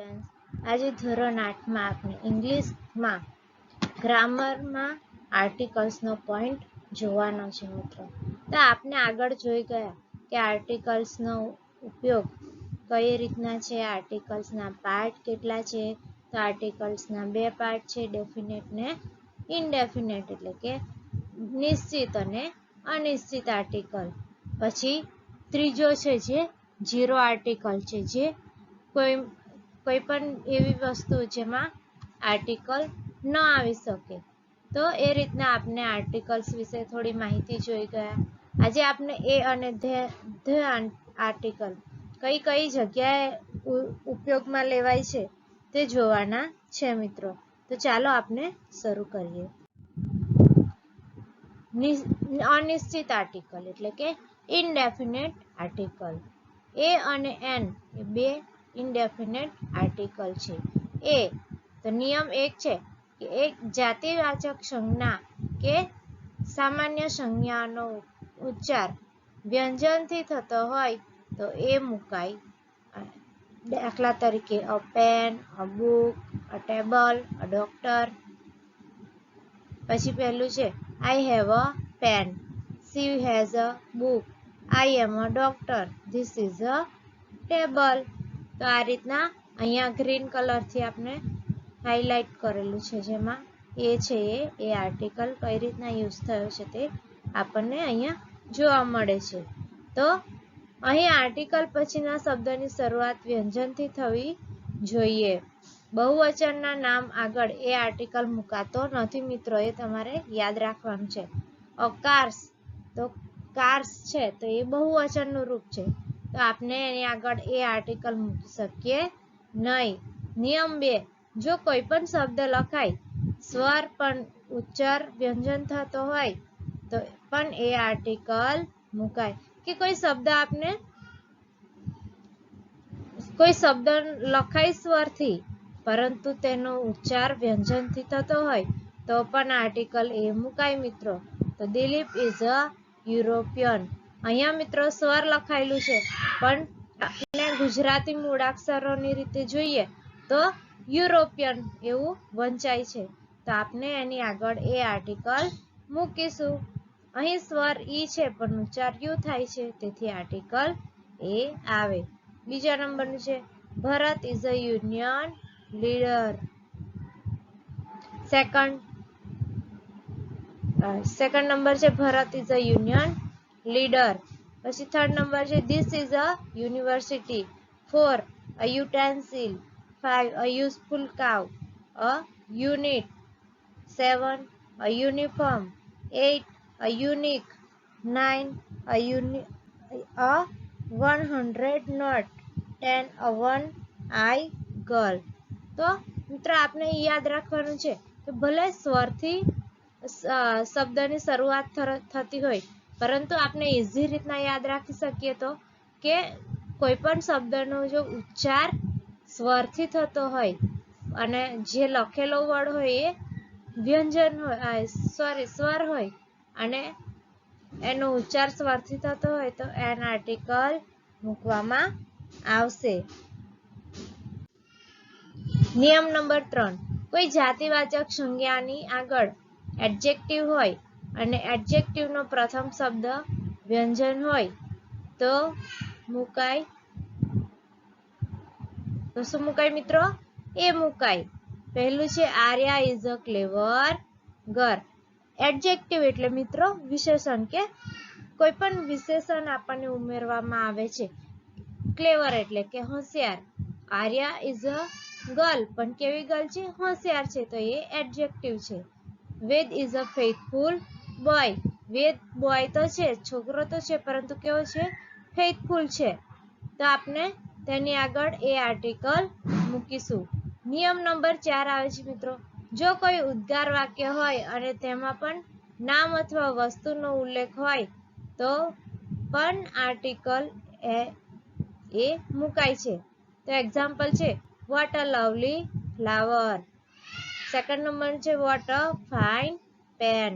Students, આજે ધોરણ 8 માં આપણે ઇંગ્લિશમાં ગ્રામરમાં આર્ટિકલ્સનો પોઈન્ટ જોવાનો છે મિત્રો. તો આપણે આગળ જોઈ ગયા કે આર્ટિકલ્સનો ઉપયોગ કઈ રીતના છે, આર્ટિકલ્સના પાર્ટ કેટલા છે. તો આર્ટિકલ્સના બે પાર્ટ છે, ડેફિનેટ ને ઇનડેફિનેટ, એટલે કે નિશ્ચિત અને અનિશ્ચિત આર્ટિકલ. પછી ત્રીજો છે જે ઝીરો આર્ટિકલ છે, જે કોઈ પણ એવી વસ્તુ જેમાં આર્ટિકલ ન આવી શકે. તો એ રીતના આપણે આર્ટિકલ્સ વિશે થોડી માહિતી જોઈ ગયા. આજે આપણે એ અને ધ આર્ટિકલ કઈ કઈ જગ્યાએ ઉપયોગમાં લેવાય છે તે જોવાના છે મિત્રો. તો ચાલો આપણે શરૂ કરીએ. અનિશ્ચિત આર્ટિકલ એટલે કે ઇનડેફિનેટ આર્ટિકલ. એ અને એન એ બે ઇનડેફિનેટ આર્ટિકલ છે. એ તો નિયમ એક છે કે એક જાતિવાચક સંજ્ઞા કે સામાન્ય સંજ્ઞાનો ઉચ્ચાર વ્યંજનથી થતો હોય તો એ મુકાય. દાખલા તરીકે a pen, a book, a table, a doctor. પછી પહેલું છે I have a pen, she has a book, I am a doctor, this is a table. તો આ રીતના અહીંયા ગ્રીન કલરથી આપણે હાઇલાઇટ કરેલું છે, જેમાં એ છે એ આર્ટિકલ કઈ રીતના યુઝ થયો છે તે આપણને અહીંયા જોવા મળે છે. તો અહીં આર્ટિકલ પછીના શબ્દની શરૂઆત વ્યંજનથી થવી જોઈએ. બહુવચનના નામ આગળ એ આર્ટિકલ મુકાતો નથી મિત્રો, એ તમારે યાદ રાખવાનું છે. કાર્સ, તો કાર્સ છે તો એ બહુવચનનું રૂપ છે, તો આપણે એની આગળ એ આર્ટિકલ મૂકી શકીએ નહીં. નિયમ 2, જો કોઈ પણ શબ્દ લખાય સ્વર પણ ઉચ્ચાર વ્યંજન થતો હોય તો પણ એ આર્ટિકલ મુકાય. કે કોઈ શબ્દ લખાય સ્વરથી પરંતુ તેનો ઉચ્ચાર વ્યંજનથી થતો હોય તો પણ આર્ટિકલ એ મુકાય મિત્રો. તો દિલીપ ઇઝ અ યુરોપિયન. અહીંયા મિત્રો સ્વર લખાયેલું છે, પણ આપણે ગુજરાતી મૂળાક્ષરોની રીતે જોઈએ તો યુરોપિયન એવું વંચાય છે, તો આપણે એની આગળ એ આર્ટિકલ મૂકીશું. અહીં સ્વર ઈ છે પણ ઉચ્ચાર યુ થાય છે, તેથી આર્ટિકલ એ આવે. બીજા નંબરનું છે Bharat is a union leader. Second number છે Bharat is a union leader. પછી થર્ડ નંબર છે this is a university. 4 a utensil. 5 a useful cow, a unit. 7 a uniform. 8 a unique. 9 a 100 note. 10 a one eye girl. તો મિત્રો આપણે યાદ રાખવાનું છે કે ભલે સ્વરથી શબ્દની શરૂઆત થતી હોય પરંતુ આપણે ઇઝી રીતના યાદ રાખી શકીએ તો કે કોઈ પણ શબ્દનો જો ઉચ્ચાર સ્વરથી થતો હોય અને જે લખેલો વર્ડ હોય એ વ્યંજન હોય, સ્વર હોય અને એનો ઉચ્ચાર સ્વરથી થતો હોય તો એન આર્ટિકલ મૂકવામાં આવશે. નિયમ નંબર 3, કોઈ જાતિવાચક સંજ્ઞાની આગળ એડજેક્ટિવ હોય અને એડજેક્ટિવનો પ્રથમ શબ્દ વ્યંજન હોય તો મુકાય. તો શું મુકાય મિત્રો? એ મુકાય. પહેલું છે Arya is a clever girl. Adjective એટલે મિત્રો વિશેષણ, કે કોઈ પણ વિશેષણ આપણને ઉમેરવામાં આવે છે. ક્લેવર એટલે કે હોશિયાર. આર્યા ઇઝ અ ગર્લ, પણ કેવી ગર્લ છે? હોશિયાર છે, તો એ એડજેક્ટિવ છે. Ved is a faithful boy. Ved boy તો છે, છોકરો તો છે, પરંતુ કેવો છે? ફેithful છે, તો આપણે તેની આગળ એ આર્ટિકલ મૂકીશું. નિયમ નંબર 4 આવે છે મિત્રો, જો કોઈ ઉદ્ગાર વાક્ય હોય અને તેમાં પણ નામ અથવા વસ્તુનો ઉલ્લેખ હોય તો પણ આર્ટિકલ એ મુકાય છે. તો એક્ઝામ્પલ છે what a lovely flower. Second number છે વોટ અ ફાઇન પેન.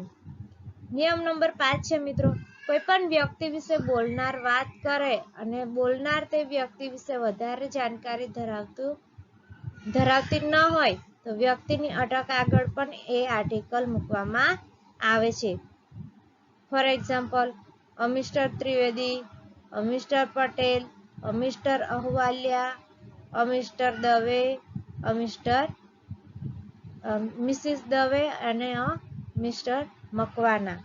નિયમ નંબર 5 છે મિત્રો, કોઈ પણ વ્યક્તિ વિશે બોલનાર વાત કરે અને બોલનાર તે વ્યક્તિ વિશે વધારે જાણકારી ધરાવતું ધરાવતી ન હોય તો વ્યક્તિની અટક આગળ પણ એ આર્ટિકલ મૂકવામાં આવે છે. For example, a mister Trivedi, a mister Patel, a mister Ahluwalia, a mister Dave, a missus Dave અને અ મિસ્ટર મકવાના.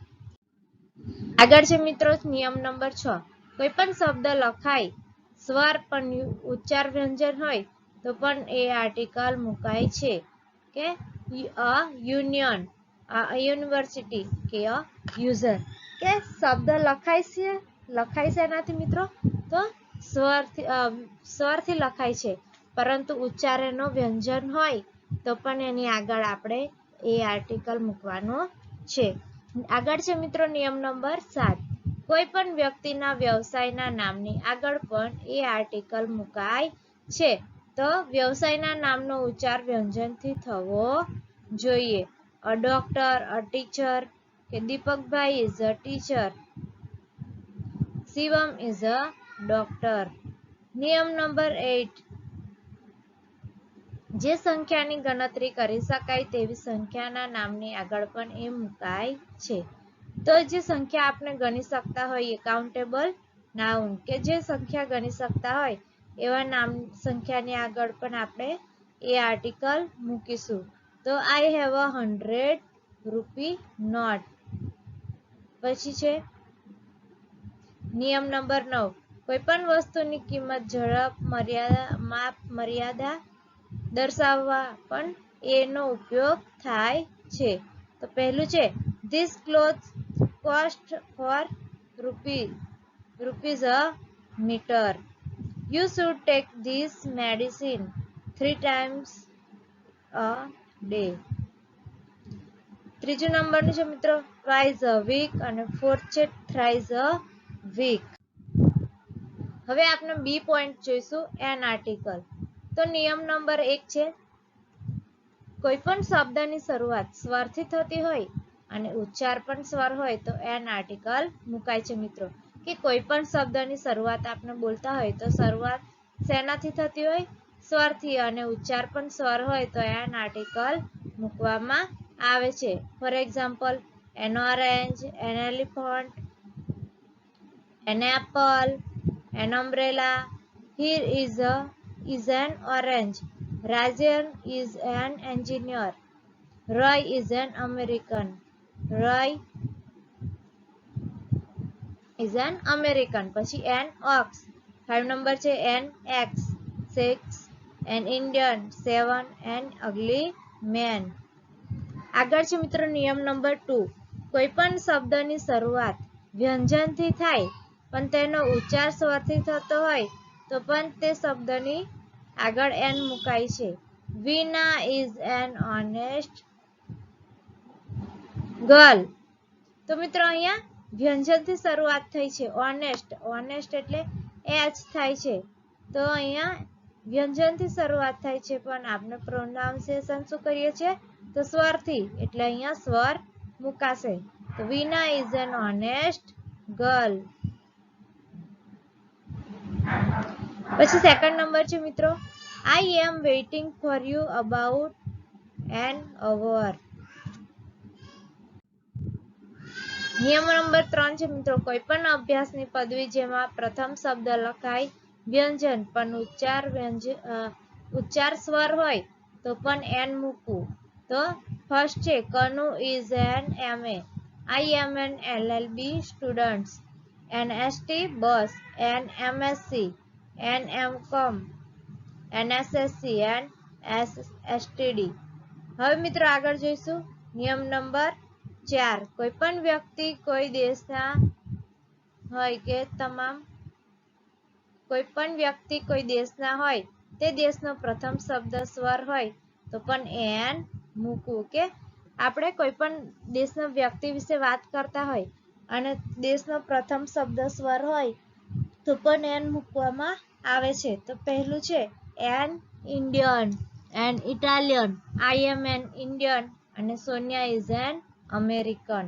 આગળ છે મિત્રો નિયમ નંબર 6. કોઈ પણ શબ્દ લખાય સ્વર પણ ઉચ્ચાર વ્યંજન હોય તો પણ એ આર્ટિકલ મુકાય છે. કે અ યુનિયન, અ યુનિવર્સિટી કે અ યુઝર. કે શબ્દ લખાય છે એનાથી મિત્રો તો સ્વરથી લખાય છે, પરંતુ ઉચ્ચારણનો વ્યંજન હોય તો પણ એની આગળ આપણે એ આર્ટિકલ મૂકવાનો છે. આગળ છે મિત્રો નિયમ નંબર 7. કોઈ પણ વ્યક્તિના વ્યવસાયના નામની આગળ પણ એ આર્ટિકલ મુકાય છે. તો વ્યવસાયના નામનો ઉચ્ચાર વ્યંજનથી થવો જોઈએ. અ ડોક્ટર, અ ટીચર કે Deepakbhai is a teacher, Shivam is a doctor. નિયમ નંબર 8. જે સંખ્યાની ગણતરી કરી શકાય તેવી સંખ્યાના નામની આગળ પણ એ મુકાય છે. તો જે સંખ્યા આપણે ગણી શકતા હોઈએ, કાઉન્ટેબલ નાઉન, કે જે સંખ્યા ગણી શકતા હોય એવા નામ સંખ્યાની આગળ પણ આપણે એ આર્ટિકલ મૂકીશું. તો આઈ હેવ અ 100 રૂપી નોટ. પછી છે નિયમ નંબર 9. કોઈ પણ વસ્તુની કિંમત, ઝડપ, માપ, મર્યાદા દર્શાવવા પણ એનો ઉપયોગ થાય છે. તો પહેલું છે this cloth cost four rupees a meter. You should take this medicine 3 times a day. ત્રીજું નંબરનું છે મિત્રો ટ્વાઇસ અ વીક અને ફોર્થ છે થ્રાઇસ અ વીક. હવે આપણે બી પોઈન્ટ જોઈશું, એન આર્ટિકલ. તો નિયમ નંબર 1 છે કોઈ પણ શબ્દની શરૂઆત સ્વરથી થતી હોય અને ઉચ્ચાર પણ સ્વર હોય તો એન આર્ટિકલ મુકાય છે મિત્રો. કે કોઈ પણ શબ્દની શરૂઆત આપણે બોલતા હોય તો શરૂઆત શેનાથી થતી હોય? સ્વરથી, અને ઉચ્ચાર પણ સ્વર હોય તો એન આર્ટિકલ મૂકવામાં આવે છે. For example, N orange, an elephant, an apple, an umbrella. Here is an orange. Rajan is an engineer. Roy is an American. Roy is an American. પછી an ox. 5 નંબર છે an x. 6 an Indian. 7 an ugly man. આગળ છે મિત્રો નિયમ number 2. કોઈ પણ શબ્દની શરૂઆત વ્યંજનથી થાય પણ તેનો ઉચ્ચાર સ્વરથી થતો હોય તો પણ તે શબ્દની આગળ એન મુકાય છે. Veena is an honest girl. તો મિત્રો અહીંયા વ્યંજનથી શરૂઆત થઈ છે. ઓનેસ્ટ એટલે એચ થાય છે. તો અહીંયા વ્યંજનથી શરૂઆત થાય છે પણ આપણે પ્રોનાઉન્સિએશન શું કરીએ છીએ? તો સ્વરથી, એટલે અહીંયા સ્વર મુકાશે. તો Veena is an honest girl. પછી સેકન્ડ નંબર છે મિત્રો I am waiting for you about an hour. નિયમ નંબર 3 છે મિત્રો કોઈ પણ અભ્યાસની પદવી જેમાં પ્રથમ શબ્દ લખાય વ્યંજન પણ ઉચ્ચાર સ્વર હોય તો પણ એન મૂકવું. તો ફર્સ્ટ છે Kanu is an MA. I am an LLB student. NST bus. An MSc. An MCom. NSSC and STD. હવે મિત્રો આગળ જોઈશું નિયમ નંબર 4. કોઈ પણ વ્યક્તિ કોઈ દેશના હોય કે કોઈ પણ વ્યક્તિ કોઈ દેશના હોય તે દેશનો પ્રથમ શબ્દ સ્વર હોય તો પણ એન મૂકવું. કે આપણે કોઈ પણ દેશના વ્યક્તિ વિશે વાત કરતા હોય અને દેશનો પ્રથમ શબ્દ સ્વર હોય તો પણ એન મૂકવામાં આવે છે. તો પહેલું છે an Indian, an Italian. I am an Indian અને સોનિયા ઇઝ એન અમેરિકન.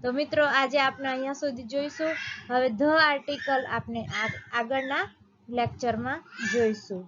તો મિત્રો આજે આપણે અહીંયા સુધી જોઈશું. હવે ધ આર્ટિકલ આપણે આગળના લેક્ચરમાં જોઈશું.